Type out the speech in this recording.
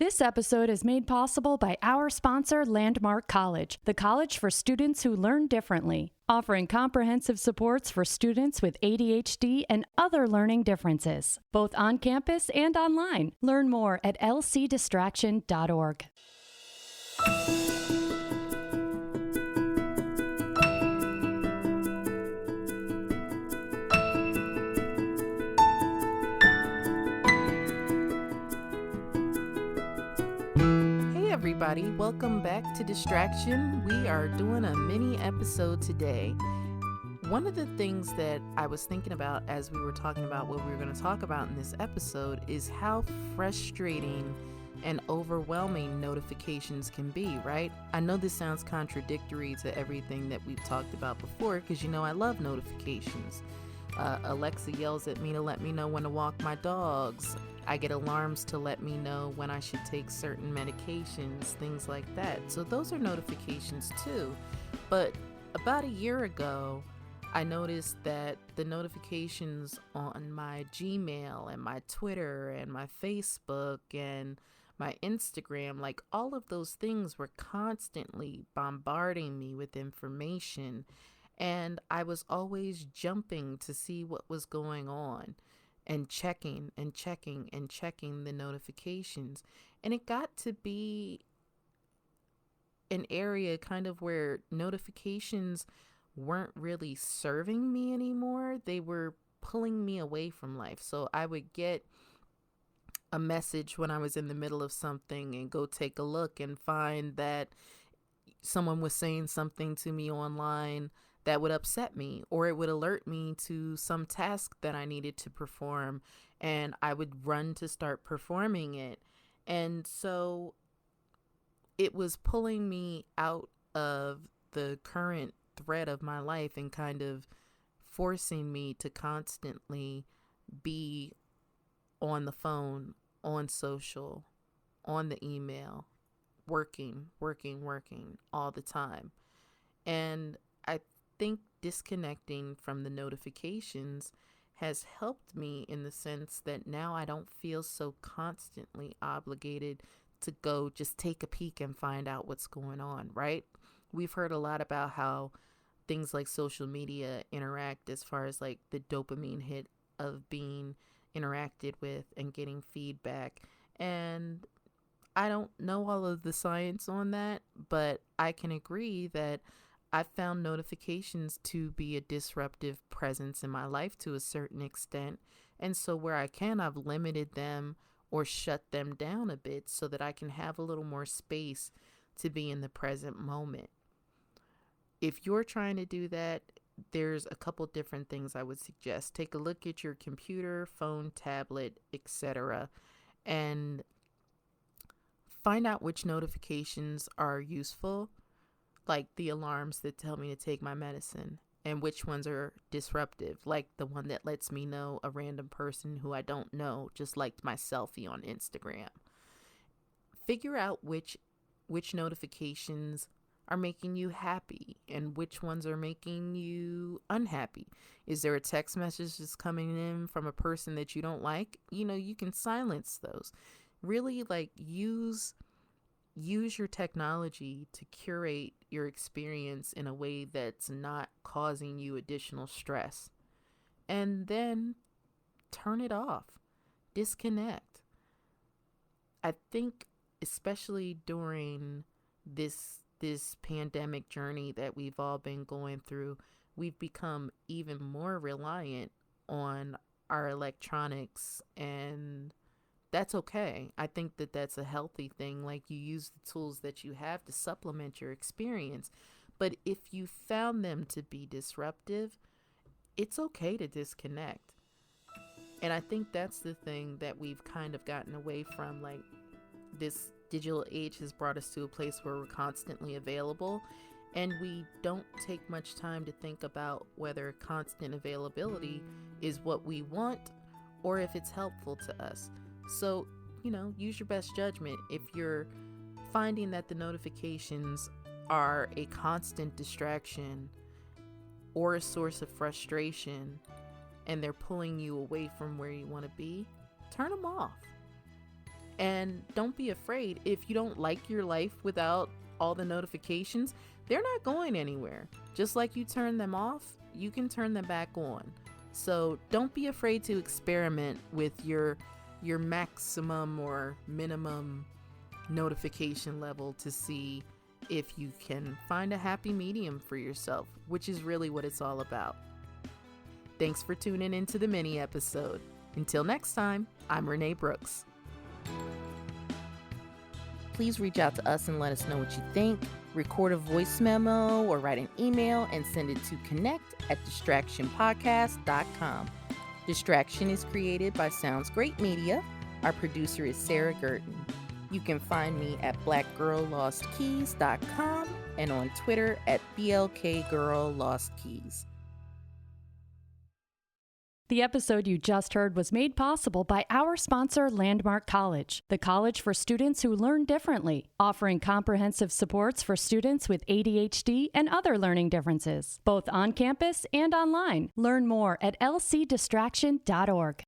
This episode is made possible by our sponsor, Landmark College, the college for students who learn differently, offering comprehensive supports for students with ADHD and other learning differences, both on campus and online. Learn more at lcdistraction.org. Everybody, welcome back to Distraction. We are doing a mini episode today. One of the things that I was thinking about as we were talking about what we were going to talk about in this episode is how frustrating and overwhelming notifications can be, right? I know this sounds contradictory to everything that we've talked about before because you know I love notifications. Alexa yells at me to let me know when to walk my dogs. I get alarms to let me know when I should take certain medications, things like that. So those are notifications too. But about a year ago, I noticed that the notifications on my Gmail and my Twitter and my Facebook and my Instagram, like all of those things were constantly bombarding me with information. And I was always jumping to see what was going on and checking the notifications. And it got to be an area kind of where notifications weren't really serving me anymore. They were pulling me away from life. So I would get a message when I was in the middle of something and go take a look and find that someone was saying something to me online that would upset me, or it would alert me to some task that I needed to perform, and I would run to start performing it. And so it was pulling me out of the current thread of my life and kind of forcing me to constantly be on the phone, on social, on the email, working all the time. And I think disconnecting from the notifications has helped me in the sense that now I don't feel so constantly obligated to go just take a peek and find out what's going on, right? We've heard a lot about how things like social media interact as far as like the dopamine hit of being interacted with and getting feedback. And I don't know all of the science on that, but I can agree that I've found notifications to be a disruptive presence in my life to a certain extent. And so where I can, I've limited them or shut them down a bit so that I can have a little more space to be in the present moment. If you're trying to do that, there's a couple different things I would suggest. Take a look at your computer, phone, tablet, etc., and find out which notifications are useful, like the alarms that tell me to take my medicine, and which ones are disruptive, like the one that lets me know a random person who I don't know just liked my selfie on Instagram. Figure out which notifications are making you happy and which ones are making you unhappy. Is there a text message that's coming in from a person that you don't like? You know, you can silence those. Really, like, use your technology to curate your experience in a way that's not causing you additional stress. And then turn it off. Disconnect. I think especially during this pandemic journey that we've all been going through, we've become even more reliant on our electronics, and that's okay. I think that that's a healthy thing. Like, you use the tools that you have to supplement your experience. But if you found them to be disruptive, it's okay to disconnect. And I think that's the thing that we've kind of gotten away from. Like, this digital age has brought us to a place where we're constantly available, and we don't take much time to think about whether constant availability is what we want or if it's helpful to us. So, use your best judgment. If you're finding that the notifications are a constant distraction or a source of frustration and they're pulling you away from where you want to be, turn them off. And don't be afraid. If you don't like your life without all the notifications, they're not going anywhere. Just like you turn them off, you can turn them back on. So don't be afraid to experiment with your maximum or minimum notification level to see if you can find a happy medium for yourself, which is really what it's all about. Thanks for tuning into the mini episode. Until next time, I'm René Brooks. Please reach out to us and let us know what you think. Record a voice memo or write an email and send it to connect@distractionpodcast.com. Distraction is created by Sounds Great Media. Our producer is Sarah Gurton. You can find me at blackgirllostkeys.com and on Twitter at blkgirllostkeys. The episode you just heard was made possible by our sponsor, Landmark College, the college for students who learn differently, offering comprehensive supports for students with ADHD and other learning differences, both on campus and online. Learn more at lcdistraction.org.